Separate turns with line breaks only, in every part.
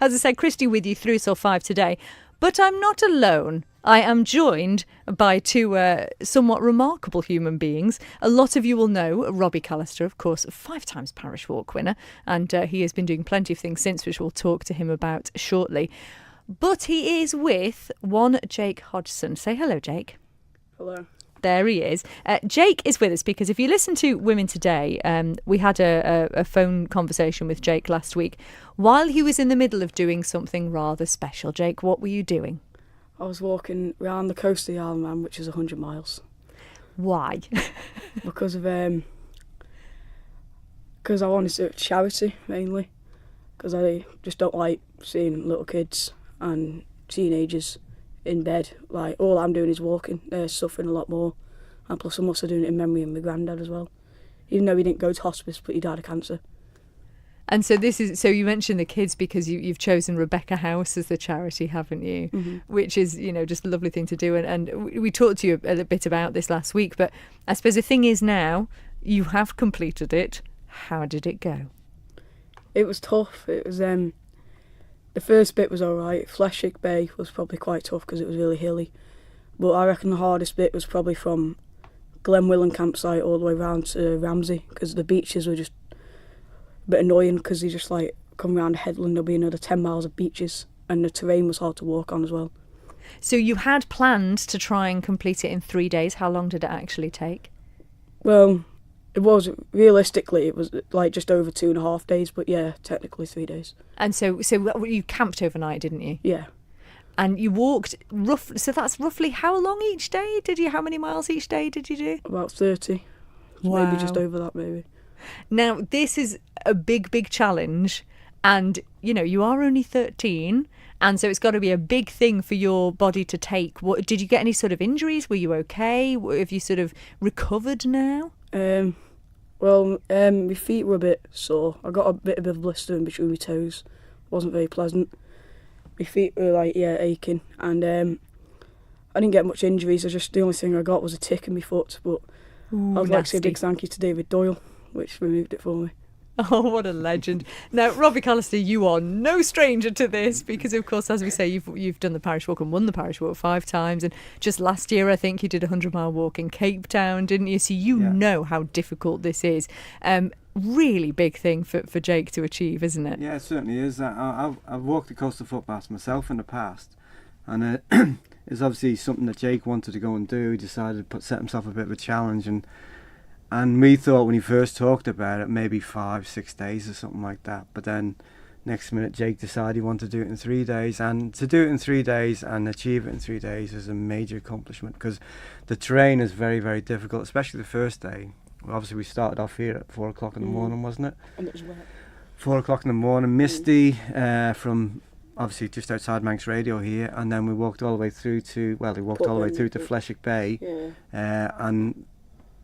As I said, Christy with you through till 5 today. But I'm not alone. I am joined by two somewhat remarkable human beings. A lot of you will know Robbie Callister, of course, 5 times Parish Walk winner, and he has been doing plenty of things since, which we'll talk to him about shortly. But he is with one Jake Hodgson. Say hello, Jake.
Hello.
There he is. Jake is with us because if you listen to Women Today, we had a phone conversation with Jake last week while he was in the middle of doing something rather special. Jake, what were you doing?
I was walking around the coast of the Isle of Man, which is 100 miles.
Why?
Because I wanted to do charity, mainly. Because I just don't like seeing little kids and teenagers in bed. Like, all I'm doing is walking. They're suffering a lot more. And plus I'm also doing it in memory of my granddad as well. Even though he didn't go to hospice, but he died of cancer.
And so so you mentioned the kids because you've chosen Rebecca House as the charity, haven't you?
Mm-hmm.
Which is, just a lovely thing to do. And we talked to you a bit about this last week, but I suppose the thing is now you have completed it. How did it go?
It was tough. It was the first bit was all right. Fleshick Bay was probably quite tough because it was really hilly. But I reckon the hardest bit was probably from Glenwillan campsite all the way round to Ramsey, because the beaches were just a bit annoying because you just come around a headland, there'll be another 10 miles of beaches, and the terrain was hard to walk on as well.
So you had planned to try and complete it in 3 days. How long did it actually take?
Well, it was just over 2.5 days, but yeah, technically 3 days.
And so you camped overnight, didn't you?
Yeah.
And you walked so that's roughly how long each day? How many miles each day did you do?
About 30.
Wow.
Maybe just over that, maybe.
Now, this is a big, big challenge. And, you are only 13. And so it's got to be a big thing for your body to take. Did you get any sort of injuries? Were you okay? Have you sort of recovered now?
My feet were a bit sore. I got a bit of a blister in between my toes. It wasn't very pleasant. My feet were aching, and I didn't get much injuries. The only thing I got was a tick in my foot. But
Ooh,
I'd like to say a big thank you to David Doyle, which removed it for me.
Oh, what a legend. Now, Robbie Callister, you are no stranger to this because, of course, as we say, you've done the Parish Walk and won the Parish Walk 5 times. And just last year, I think you did a 100-mile walk in Cape Town, didn't you? So you know how difficult this is. Really big thing for Jake to achieve, isn't it?
Yeah, it certainly is. I've walked the coastal footpaths myself in the past. And it's obviously something that Jake wanted to go and do. He decided to set himself a bit of a challenge. And we thought when he first talked about it, maybe 5-6 days or something like that. But then next minute, Jake decided he wanted to do it in 3 days. And to do it in 3 days and achieve it in 3 days is a major accomplishment because the terrain is very, very difficult, especially the first day. Well, obviously, we started off here at 4 o'clock in the morning, wasn't it?
And it was wet.
4 o'clock in the morning, misty, from obviously just outside Manx Radio here. And then we walked all the way through to Fleshick Bay.
Yeah.
And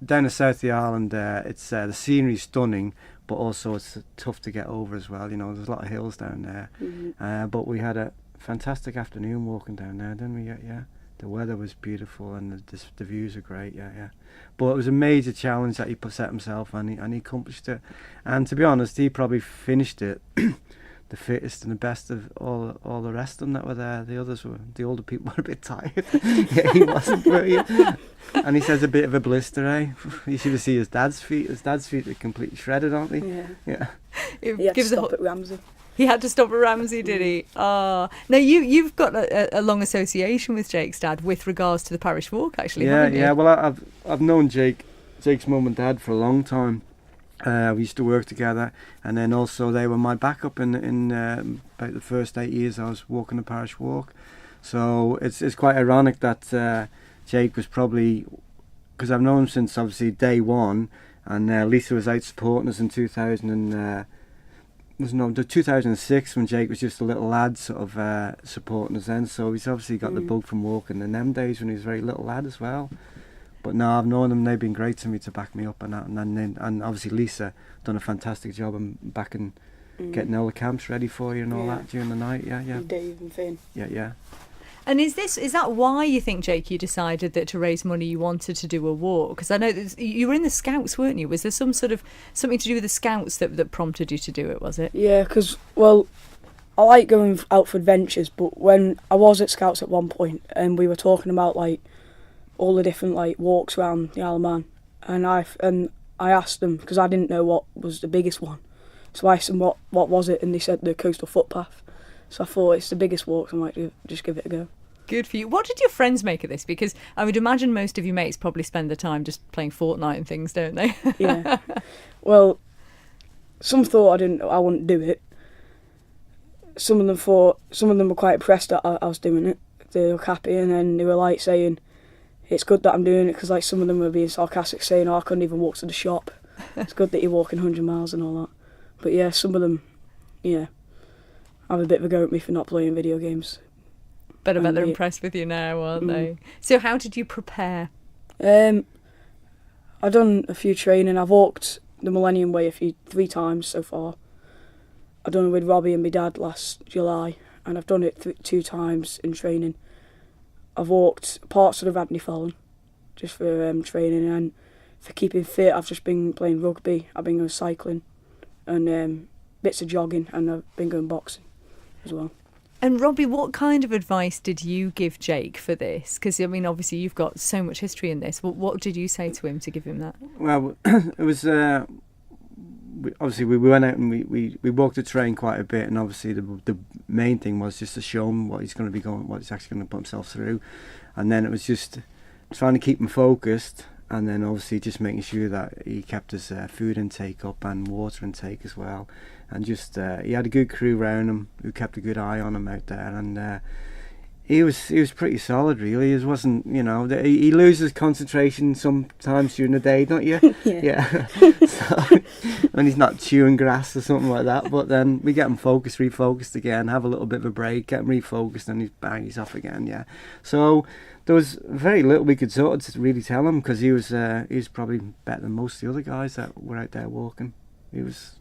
down the south of the island, it's the scenery's stunning, but also it's tough to get over as well. There's a lot of hills down there.
Mm-hmm.
But we had a fantastic afternoon walking down there, didn't we? Yeah. The weather was beautiful and the views are great. Yeah. But it was a major challenge that he set himself, and he accomplished it. And to be honest, he probably finished it the fittest and the best of all the rest of them that were there. The older people were a bit tired. Yeah, he wasn't brilliant. And he says a bit of a blister, eh? You should have seen his dad's feet. His dad's feet are completely shredded, aren't they?
Yeah.
It
he had
gives
to stop at Ramsey.
He had to stop at Ramsey, did he? Now you've got a long association with Jake's dad with regards to the Parish Walk, actually. Haven't you?
Yeah. Well, I've known Jake's mum and dad for a long time. We used to work together, and then also they were my backup in about the first 8 years I was walking the Parish Walk. So it's quite ironic that Jake was probably, because I've known him since obviously day one, and Lisa was out supporting us in 2006 when Jake was just a little lad sort of supporting us then. So he's obviously got the bug from walking in them days when he was a very little lad as well. But no, I've known them. They've been great to me to back me up and that. And obviously Lisa done a fantastic job in backing, getting all the camps ready for you and all that during the night. Yeah.
Dave and Finn.
Yeah.
And is that why you think, Jake, you decided that to raise money you wanted to do a walk? Because I know you were in the Scouts, weren't you? Was there something to do with the Scouts that prompted you to do it, was it?
Yeah, because, I like going out for adventures, but when I was at Scouts at one point and we were talking about like all the different like walks around the Isle of Man, and I asked them because I didn't know what was the biggest one, so I asked them what was it, and they said the coastal footpath. So I thought it's the biggest walk, so I might just give it a go.
Good for you. What did your friends make of this? Because I would imagine most of your mates probably spend the time just playing Fortnite and things, don't they?
Yeah. Well, some thought I wouldn't do it. Some of them were quite impressed that I was doing it. They were happy, and then they were like saying, it's good that I'm doing it, because like some of them were being sarcastic, saying, oh, I couldn't even walk to the shop. It's good that you're walking 100 miles and all that. But yeah, some of them, yeah, have a bit of a go at me for not playing video games.
But I bet they're impressed with you now, aren't they? So how did you prepare?
I've done a few training. I've walked the Millennium Way 3 times so far. I've done it with Robbie and my dad last July, and I've done it 2 times in training. I've walked parts of the Radney Fallen just for training, and for keeping fit I've just been playing rugby, I've been going cycling and bits of jogging, and I've been going boxing as well.
And Robbie, what kind of advice did you give Jake for this? Because, I mean, obviously you've got so much history in this. What did you say to him to give him that?
Well, it was obviously we went out and we walked the train quite a bit, and obviously the main thing was just to show him what he's going to be going, what he's actually going to put himself through, and then it was just trying to keep him focused, and then obviously just making sure that he kept his food intake up and water intake as well, and just he had a good crew around him who kept a good eye on him out there, and he was pretty solid really. He wasn't, you know, he loses concentration sometimes during the day, don't you? Yeah. So, when he's not chewing grass or something like that, but then we get him refocused again, have a little bit of a break, get him refocused, and he's off again. Yeah. So there was very little we could sort of really tell him, because he was probably better than most of the other guys that were out there walking. He was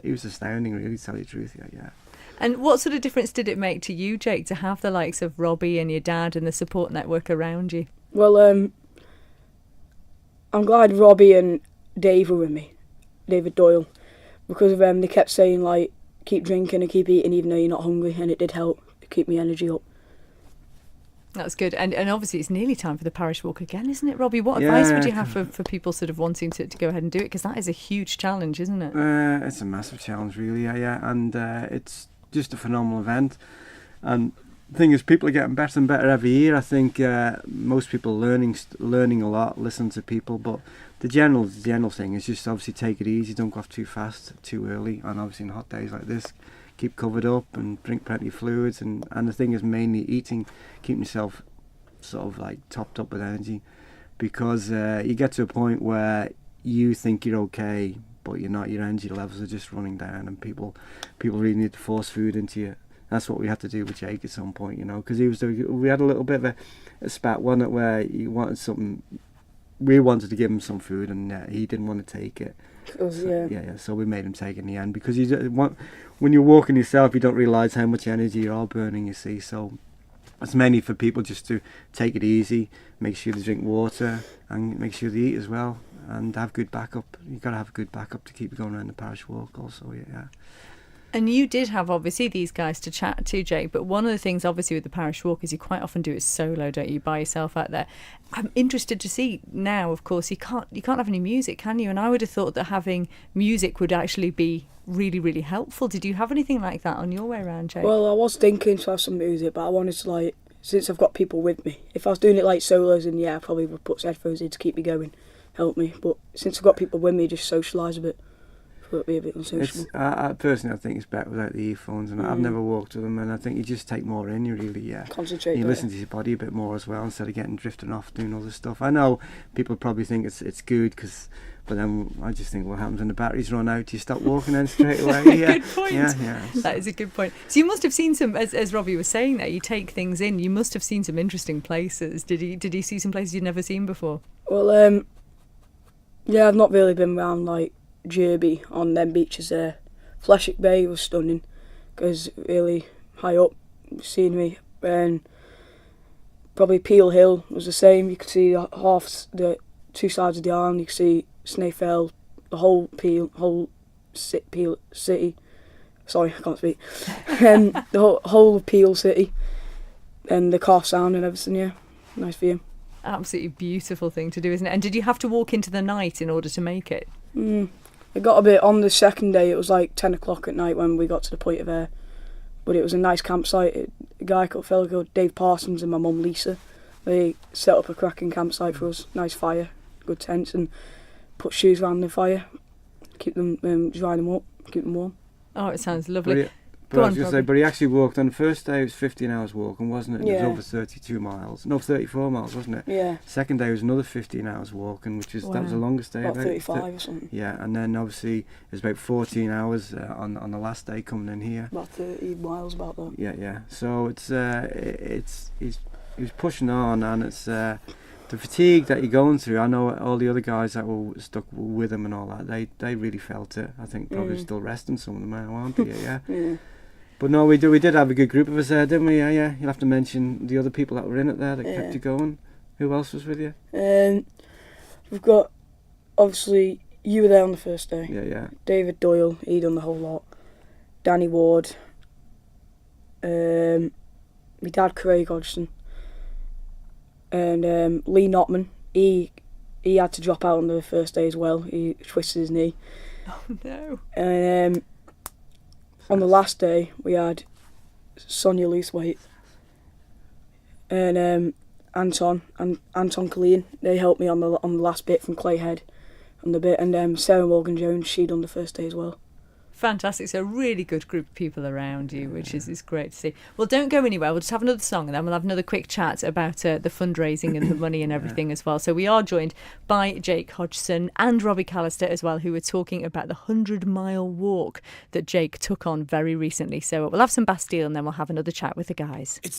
astounding, really, to tell you the truth. Yeah.
And what sort of difference did it make to you, Jake, to have the likes of Robbie and your dad and the support network around you?
Well, I'm glad Robbie and Dave were with me, David Doyle, because of them. They kept saying like, keep drinking and keep eating even though you're not hungry, and it did help to keep my energy up.
That's good. And obviously it's nearly time for the Parish Walk again, isn't it, Robbie? What advice would you have for people sort of wanting to go ahead and do it? Because that is a huge challenge, isn't it?
It's a massive challenge, really, yeah. And it's just a phenomenal event. And the thing is, people are getting better and better every year. I think most people are learning a lot, listening to people. But the general thing is just obviously take it easy, don't go off too fast, too early. And obviously in hot days like this, keep covered up and drink plenty of fluids. And the thing is mainly eating, keeping yourself sort of like topped up with energy. Because you get to a point where you think you're okay, but you're not. Your energy levels are just running down, and people really need to force food into you. That's what we had to do with Jake at some point, you know, because we had a little bit of a spat, wasn't it, where he wanted something. We wanted to give him some food, and he didn't want to take it. So we made him take it in the end, because when you're walking yourself, you don't realise how much energy you are burning, you see. So it's mainly for people just to take it easy, make sure they drink water, and make sure they eat as well, and have good backup. You've got to have a good backup to keep you going around the Parish Walk also, yeah.
And you did have, obviously, these guys to chat to, Jake, but one of the things, obviously, with the Parish Walk is you quite often do it solo, don't you, by yourself out there. I'm interested to see now, of course, you can't have any music, can you? And I would have thought that having music would actually be really, really helpful. Did you have anything like that on your way around, Jake?
Well, I was thinking to have some music, but I wanted to, like, since I've got people with me, if I was doing it like solos, then yeah, I probably would put headphones in to keep me going, help me. But since I've got people with me, just socialise a bit. It'd be a bit unsociable.
Personally, I think it's better without the earphones, and I've never walked with them, and I think you just take more in. You really,
concentrate.
You listen to your body a bit more as well, instead of getting drifting off doing other stuff. I know people probably think it's good, but then I just think what happens when the batteries run out? You stop walking then straight away. Yeah.
Good point.
Yeah.
That is a good point. So you must have seen some, as Robbie was saying there, you take things in. You must have seen some interesting places. Did he see some places you'd never seen before?
Well, yeah, I've not really been around like Derby on them beaches there. Fleshwick Bay was stunning, because really high up scenery, and probably Peel Hill was the same. You could see the 2 sides of the island. You could see Snaefell, the whole Peel city, Sorry, I can't speak. The whole of Peel City and the car sound and everything, yeah. Nice view.
Absolutely beautiful thing to do, isn't it? And did you have to walk into the night in order to make it?
It got a bit, on the second day, it was like 10 o'clock at night when we got to the point of air. But it was a nice campsite. A fellow called Dave Parsons and my mum Lisa, they set up a cracking campsite for us. Nice fire, good tents, and put shoes around the fire, keep them, dry them up, keep them warm.
Oh, it sounds lovely.
But I was going to say, but he actually walked on the first day. It was 15 hours walking, wasn't it?
Yeah.
It was over 32 miles. No, 34 miles, wasn't it?
Yeah.
Second day was another 15 hours walking, which is that was the longest day.
About 35 or something.
Yeah, and then obviously it was about 14 hours on the last day coming in here.
About 30 miles, about that.
Yeah. So he was pushing on, and it's the fatigue that you're going through. I know all the other guys that were stuck with him and all that. They really felt it. I think probably still resting some of them now, aren't they? Yeah.
Yeah.
But no, we did have a good group of us there, didn't we? Yeah. You'll have to mention the other people that were in it there that kept you going. Who else was with you?
We've got, obviously, you were there on the first day.
Yeah.
David Doyle, he done the whole lot. Danny Ward. My dad, Craig Hodgson. And Lee Notman, he had to drop out on the first day as well. He twisted his knee.
Oh no.
And on the last day we had Sonia Loothwaite and Anton Colleen. They helped me on the last bit from Clayhead on the bit, and Sarah Morgan Jones, she done the first day as well.
Fantastic. So a really good group of people around you, which is great to see. Well, don't go anywhere. We'll just have another song and then we'll have another quick chat about the fundraising and the money and everything as well. So we are joined by Jake Hodgson and Robbie Callister as well, who are talking about the 100-mile walk that Jake took on very recently. So we'll have some Bastille and then we'll have another chat with the guys.